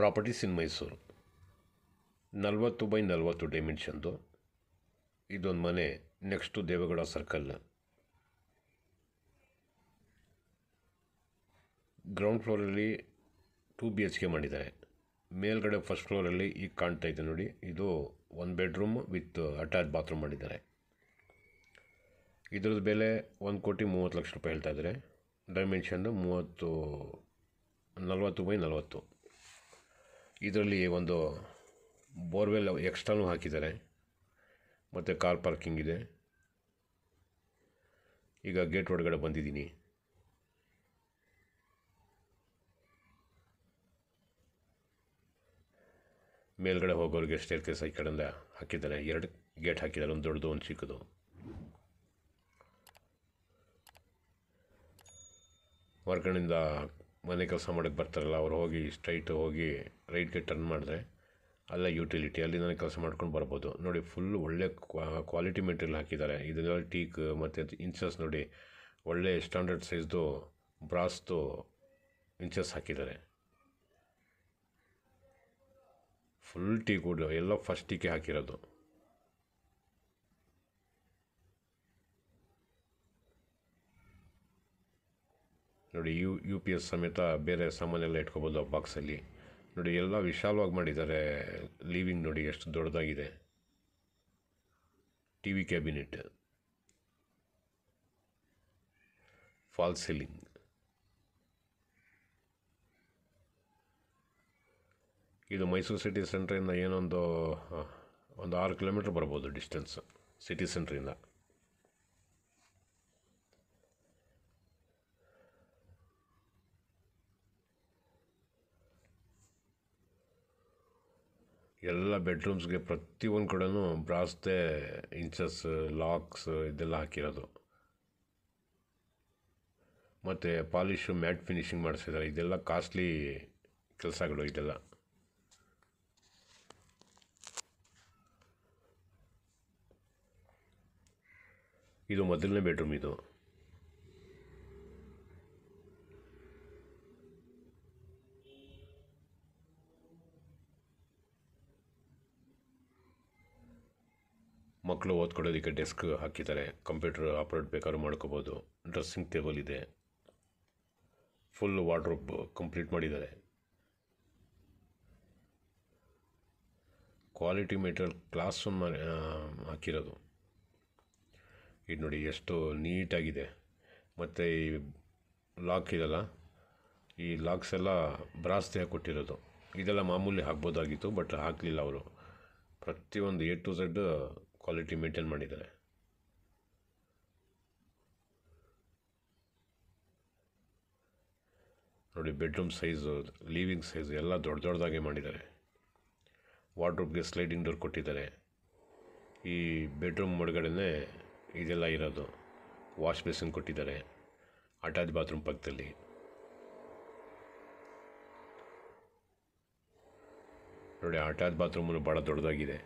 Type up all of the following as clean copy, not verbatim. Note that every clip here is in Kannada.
ಪ್ರಾಪರ್ಟೀಸ್ ಇನ್ ಮೈಸೂರು 40x40 ಡೈಮೆನ್ಷನ್ದು. ಇದೊಂದು ಮನೆ ನೆಕ್ಸ್ಟು ದೇವೇಗೌಡ ಸರ್ಕಲ್. ಗ್ರೌಂಡ್ ಫ್ಲೋರಲ್ಲಿ 2 BHK ಮಾಡಿದ್ದಾರೆ. ಮೇಲ್ಗಡೆ ಫಸ್ಟ್ ಫ್ಲೋರಲ್ಲಿ ಈಗ ಕಾಣ್ತಾ ಇದೆ ನೋಡಿ, ಇದು 1 ಬೆಡ್ರೂಮ್ ವಿತ್ ಅಟ್ಯಾಚ್ ಬಾತ್ರೂಮ್ ಮಾಡಿದ್ದಾರೆ. ಇದ್ರದ್ದು ಬೆಲೆ 1,30,00,000 ಹೇಳ್ತಾ ಇದ್ದಾರೆ. Dimension 40x40. ಇದರಲ್ಲಿ ಒಂದು ಬೋರ್ವೆಲ್ ಎಕ್ಸ್ಟ್ರಾನೂ ಹಾಕಿದ್ದಾರೆ ಮತ್ತು ಕಾರ್ ಪಾರ್ಕಿಂಗ್ ಇದೆ. ಈಗ ಗೇಟ್ ಒಳಗಡೆ ಬಂದಿದ್ದೀನಿ. ಮೇಲ್ಗಡೆ ಹೋಗೋರಿಗೆ ಸ್ಟೇರ್ ಕೇಸ್ ಈ ಕಡೆಯಿಂದ ಹಾಕಿದ್ದಾರೆ. 2 ಗೇಟ್ ಹಾಕಿದ್ದಾರೆ, ಒಂದು ದೊಡ್ಡದು ಒಂದು ಚಿಕ್ಕದು. ಹೊರ್ಗಡೆಯಿಂದ ಮನೆ ಕೆಲಸ ಮಾಡೋಕ್ಕೆ ಬರ್ತಾರಲ್ಲ, ಅವ್ರು ಹೋಗಿ ಸ್ಟ್ರೈಟ್ ಹೋಗಿ ರೈಟ್ಗೆ ಟರ್ನ್ ಮಾಡಿದ್ರೆ ಅಲ್ಲ ಯುಟಿಲಿಟಿ, ಅಲ್ಲಿ ನನಗೆ ಕೆಲಸ ಮಾಡ್ಕೊಂಡು ಬರ್ಬೋದು. ನೋಡಿ ಫುಲ್ ಒಳ್ಳೆ ಕ್ವಾಲಿಟಿ ಮೆಟೀರಿಯಲ್ ಹಾಕಿದ್ದಾರೆ. ಇದೆಲ್ಲ ಟೀಕ್ ಮತ್ತು ಇಂಚಸ್ ನೋಡಿ, ಒಳ್ಳೆ ಸ್ಟ್ಯಾಂಡರ್ಡ್ ಸೈಜ್ದು ಬ್ರಾಸ್ದು ಇಂಚಸ್ ಹಾಕಿದ್ದಾರೆ. ಫುಲ್ ಟೀಕ್ ವುಡ್ ಎಲ್ಲ ಫಸ್ಟ್ ಟೀಕೆ ಹಾಕಿರೋದು. ನೋಡಿ UPS ಸಮೇತ ಬೇರೆ ಸಾಮಾನೆಲ್ಲ ಇಟ್ಕೋಬೋದು ಆ ಬಾಕ್ಸಲ್ಲಿ. ನೋಡಿ ಎಲ್ಲ ವಿಶಾಲವಾಗಿ ಮಾಡಿದ್ದಾರೆ. ಲಿವಿಂಗ್ ನೋಡಿ ಎಷ್ಟು ದೊಡ್ಡದಾಗಿದೆ. TV cabinet, fall ceiling. ಇದು ಮೈಸೂರು ಸಿಟಿ ಸೆಂಟ್ರಿಂದ ಏನೊಂದು 6 ಕಿಲೋಮೀಟ್ರ್ ಬರ್ಬೋದು ಡಿಸ್ಟೆನ್ಸ್ ಸಿಟಿ ಸೆಂಟ್ರಿಂದ. ಎಲ್ಲ ಬೆಡ್ರೂಮ್ಸ್ಗೆ ಪ್ರತಿಯೊಂದು ಕಡೆನೂ ಬ್ರಾಸ್ದೇ ಇಂಚಸ್, ಲಾಕ್ಸ್ ಇದೆಲ್ಲ ಹಾಕಿರೋದು. ಮತ್ತು ಪಾಲಿಶು, ಮ್ಯಾಟ್ ಫಿನಿಷಿಂಗ್ ಮಾಡಿಸಿದ್ದಾರೆ. ಇದೆಲ್ಲ ಕಾಸ್ಟ್ಲಿ ಕೆಲಸಗಳು ಇದೆಲ್ಲ. ಇದು ಮೊದಲನೇ ಬೆಡ್ರೂಮ್. ಇದು ಮಕ್ಕಳು ಓದ್ಕೊಳ್ಳೋದಕ್ಕೆ ಡೆಸ್ಕ್ ಹಾಕಿದ್ದಾರೆ. ಕಂಪ್ಯೂಟರ್ ಆಪ್ರೇಟ್ ಬೇಕಾದ್ರೂ ಮಾಡ್ಕೋಬೋದು. ಡ್ರೆಸ್ಸಿಂಗ್ ಟೇಬಲ್ ಇದೆ. ಫುಲ್ ವಾರ್ಡ್ರೋಬ್ ಕಂಪ್ಲೀಟ್ ಮಾಡಿದ್ದಾರೆ. ಕ್ವಾಲಿಟಿ ಮೆಟೀರಿಯಲ್ ಕ್ಲಾಸ್ ರೂಮ್ ಹಾಕಿರೋದು. ಇದು ನೋಡಿ ಎಷ್ಟು ನೀಟಾಗಿದೆ. ಮತ್ತು ಈ ಲಾಕ್ ಇದೆಲ್ಲ, ಈ ಲಾಕ್ಸ್ ಎಲ್ಲ ಬ್ರಾಸ್ದೇ ಕೊಟ್ಟಿರೋದು. ಇದೆಲ್ಲ ಮಾಮೂಲಿ ಹಾಕ್ಬೋದಾಗಿತ್ತು, ಬಟ್ ಹಾಕಲಿಲ್ಲ ಅವರು. ಪ್ರತಿಯೊಂದು A to Z quality maintain ಮಾಡಿದ್ದಾರೆ. ನೋಡಿ ಬೆಡ್ರೂಮ್ ಸೈಜು, ಲಿವಿಂಗ್ ಸೈಜು ಎಲ್ಲ ದೊಡ್ಡದಾಗೆ ಮಾಡಿದ್ದಾರೆ. ವಾರ್ಡ್ರೋಬ್ಗೆ ಸ್ಲೈಡಿಂಗ್ ಡೋರ್ ಕೊಟ್ಟಿದ್ದಾರೆ. ಈ ಬೆಡ್ರೂಮ್ ಒಳಗಡೆ ಇದೆಲ್ಲ ಇರೋದು. ವಾಶ್ ಬೇಸಿನ್ ಕೊಟ್ಟಿದ್ದಾರೆ ಅಟ್ಯಾಚ್ ಬಾತ್ರೂಮ್ ಪಕ್ಕದಲ್ಲಿ. ನೋಡಿ ಅಟ್ಯಾಚ್ ಬಾತ್ರೂಮು ಭಾಳ ದೊಡ್ಡದಾಗಿದೆ.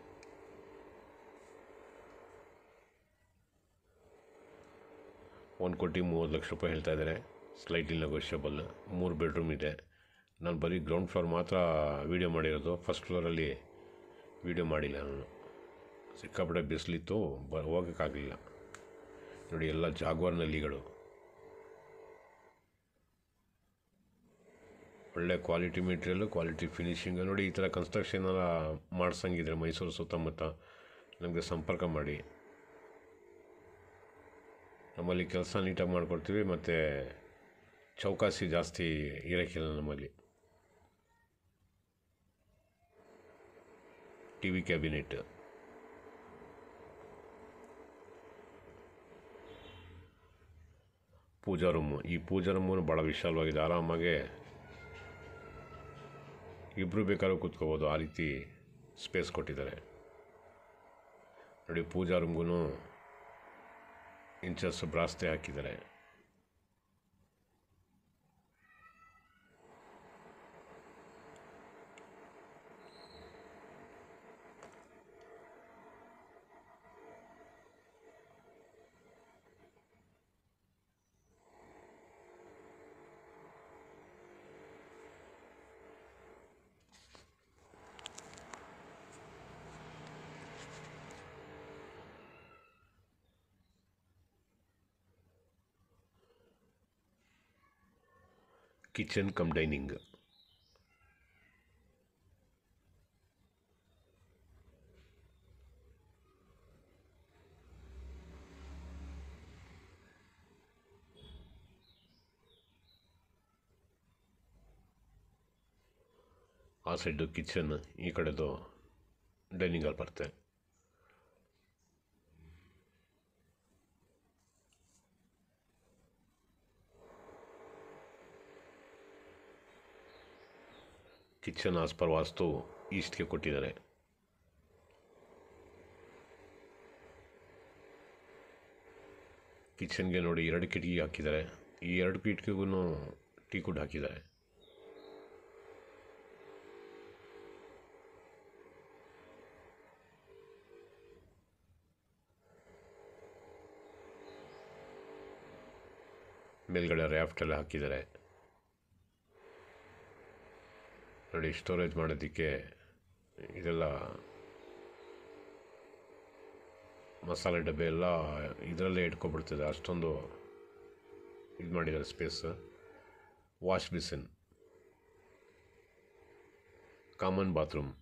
₹1,30,00,000 ಹೇಳ್ತಾ ಇದ್ದಾರೆ. Slightly negotiable. 3 ಬೆಡ್ರೂಮ್ ಇದೆ. ನಾನು ಬರೀ ಗ್ರೌಂಡ್ ಫ್ಲೋರ್ ಮಾತ್ರ ವೀಡಿಯೋ ಮಾಡಿರೋದು. ಫಸ್ಟ್ ಫ್ಲೋರಲ್ಲಿ ವೀಡಿಯೋ ಮಾಡಿಲ್ಲ ನಾನು. ಸಿಕ್ಕಾಪಟ್ಟೆ ಬಿಸಿಲಿತ್ತು, ಹೋಗೋಕ್ಕಾಗಲಿಲ್ಲ. ನೋಡಿ ಎಲ್ಲ ಜಾಗ್ವಾರ್ ನಲ್ಲಿಗಳು. ಒಳ್ಳೆ ಕ್ವಾಲಿಟಿ ಮೆಟೀರಿಯಲ್ಲು, ಕ್ವಾಲಿಟಿ ಫಿನಿಷಿಂಗ್. ನೋಡಿ ಈ ಥರ ಕನ್ಸ್ಟ್ರಕ್ಷನ್ ಎಲ್ಲ ಮಾಡ್ಸಂಗಿದ್ರೆ ಮೈಸೂರು ಸುತ್ತಮುತ್ತ ನಮಗೆ ಸಂಪರ್ಕ ಮಾಡಿ. ನಮ್ಮಲ್ಲಿ ಕೆಲಸ ನೀಟಾಗಿ ಮಾಡಿಕೊಡ್ತೀವಿ. ಮತ್ತು ಚೌಕಾಸಿ ಜಾಸ್ತಿ ಇರೋಕ್ಕಿಲ್ಲ ನಮ್ಮಲ್ಲಿ. TV ಕ್ಯಾಬಿನೆಟ್, ಪೂಜಾ ರೂಮು. ಈ ಪೂಜಾ ರೂಮು ಭಾಳ ವಿಶಾಲವಾಗಿದೆ. ಆರಾಮಾಗೆ ಇಬ್ಬರು ಬೇಕಾದ್ರೂ ಕೂತ್ಕೋಬೋದು, ಆ ರೀತಿ ಸ್ಪೇಸ್ ಕೊಟ್ಟಿದ್ದಾರೆ. ನೋಡಿ ಪೂಜಾ ರೂಮ್ಗೂ ಇಂಚಸ್ ಬ್ರಾಸ್ದೇ ಹಾಕಿದ್ದಾರೆ. Kitchen come dining. ಆ ಸೈಡು ಕಿಚನ್, ಈ ಕಡೆದು ಡೈನಿಂಗ್ ಹಾಲ್ ಬರುತ್ತೆ. ಕಿಚನ್ ಆಸ್ ಪರ್ ವಾಸ್ತು ಈಸ್ಟ್ಗೆ ಕೊಟ್ಟಿದ್ದಾರೆ. ಕಿಚನ್ಗೆ ನೋಡಿ 2 ಕಿಟಕಿ ಹಾಕಿದ್ದಾರೆ. ಈ 2 ಕಿಟಕಿಗೂ ಟೀ ಕುಡ್ ಹಾಕಿದ್ದಾರೆ. ಮೇಲ್ಗಡೆ ರ್ಯಾಫ್ಟ್ ಎಲ್ಲ ಹಾಕಿದ್ದಾರೆ ನೋಡಿ. ಸ್ಟೋರೇಜ್ ಮಾಡೋದಕ್ಕೆ ಇದೆಲ್ಲ ಮಸಾಲೆ ಡಬ್ಬೆ ಎಲ್ಲ ಇದರಲ್ಲೇ ಇಟ್ಕೊಬಿಡ್ತದೆ, ಅಷ್ಟೊಂದು ಇದು ಮಾಡಿದ್ದಾರೆ space. Wash basin, common bathroom,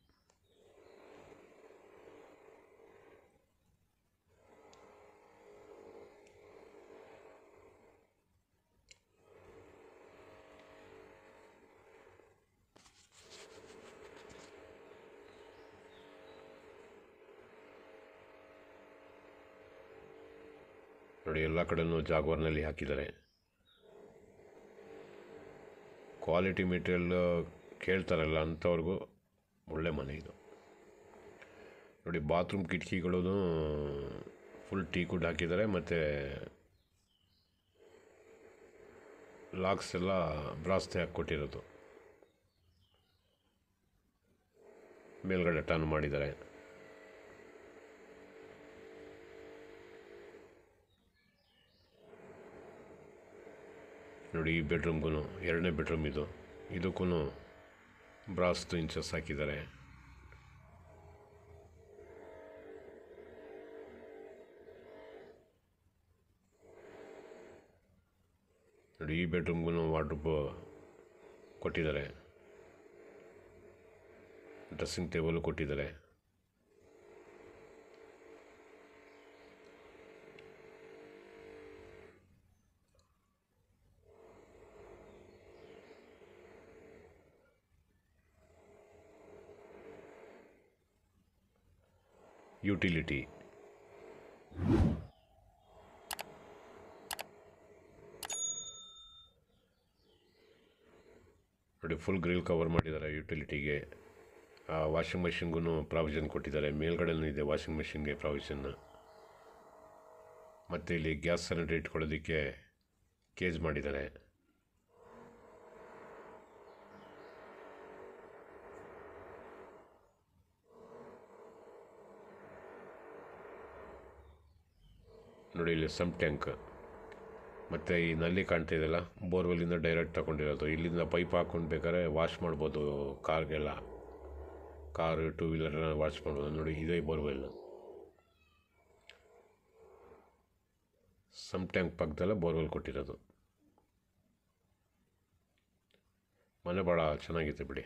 ನೋಡಿ ಎಲ್ಲ ಕಡೆಯೂ ಜಾಗ್ವಾರ್ನಲ್ಲಿ ಹಾಕಿದ್ದಾರೆ. ಕ್ವಾಲಿಟಿ ಮೆಟೀರಿಯಲ್ ಕೇಳ್ತಾರಲ್ಲ ಅಂಥವ್ರಿಗೂ ಒಳ್ಳೆ ಮನೆ ಇದು ನೋಡಿ. ಬಾತ್ರೂಮ್ ಕಿಟಕಿಗಳೂ ಫುಲ್ ಟೀ ಕುಡ್ ಹಾಕಿದ್ದಾರೆ, ಮತ್ತು ಲಾಕ್ಸ್ ಎಲ್ಲ ಬ್ರಾಸ್ತೆ ಹಾಕ್ಕೊಟ್ಟಿರೋದು. ಮೇಲ್ಗಡೆ ಟರ್ನ್ ಮಾಡಿದ್ದಾರೆ. ನೋಡಿ ಈ ಬೆಡ್ರೂಮ್ಗೂ, 2ನೇ ಬೆಡ್ರೂಮ್ ಇದು, ಇದಕ್ಕೂ ಬ್ರಾಸ್ತು ಇಂಚಸ್ ಹಾಕಿದ್ದಾರೆ. ನೋಡಿ ಈ ಬೆಡ್ರೂಮ್ಗೂ ವಾರ್ಡ್ರೋಬ್ ಕೊಟ್ಟಿದ್ದಾರೆ. ಡ್ರೆಸ್ಸಿಂಗ್ ಟೇಬಲು ಕೊಟ್ಟಿದ್ದಾರೆ. ಯುಟಿಲಿಟಿ ನೋಡಿ, ಫುಲ್ ಗ್ರಿಲ್ ಕವರ್ ಮಾಡಿದ್ದಾರೆ ಯುಟಿಲಿಟಿಗೆ. ವಾಷಿಂಗ್ ಮೆಷಿನ್ಗೂ ಪ್ರಾವಿಷನ್ ಕೊಟ್ಟಿದ್ದಾರೆ. ಮೇಲ್ಗಡೆನೂ ಇದೆ ವಾಷಿಂಗ್ ಮೆಷಿನ್ಗೆ ಪ್ರಾವಿಷನ್. ಮತ್ತು ಇಲ್ಲಿ ಗ್ಯಾಸ್ ಸಿಲಿಂಡರ್ ಇಟ್ಕೊಳ್ಳೋದಕ್ಕೆ ಕೇಜ್ ಮಾಡಿದ್ದಾರೆ. ನೋಡಿ ಇಲ್ಲಿ ಸಮ್ ಟ್ಯಾಂಕ್, ಮತ್ತು ಈ ನಲ್ಲಿ ಕಾಣ್ತಾ ಇದೆಯಲ್ಲ, ಬೋರ್ವೆಲ್ಲಿಂದ ಡೈರೆಕ್ಟ್ ತಗೊಂಡಿರೋದು. ಇಲ್ಲಿಂದ ಪೈಪ್ ಹಾಕ್ಕೊಂಡು ಬೇಕಾದ್ರೆ ವಾಶ್ ಮಾಡ್ಬೋದು, ಕಾರ್ಗೆಲ್ಲ, ಕಾರು 2 ವೀಲರ್ನ ವಾಶ್ ಮಾಡ್ಬೋದು. ನೋಡಿ ಇದೇ ಬೋರ್ವೆಲ್. ಸಮ್ ಟ್ಯಾಂಕ್ ಪಕ್ಕದಲ್ಲೇ ಬೋರ್ವೆಲ್ ಕೊಟ್ಟಿರೋದು. ಮನೆ ಭಾಳ ಚೆನ್ನಾಗಿದೆ ಬಿಡಿ.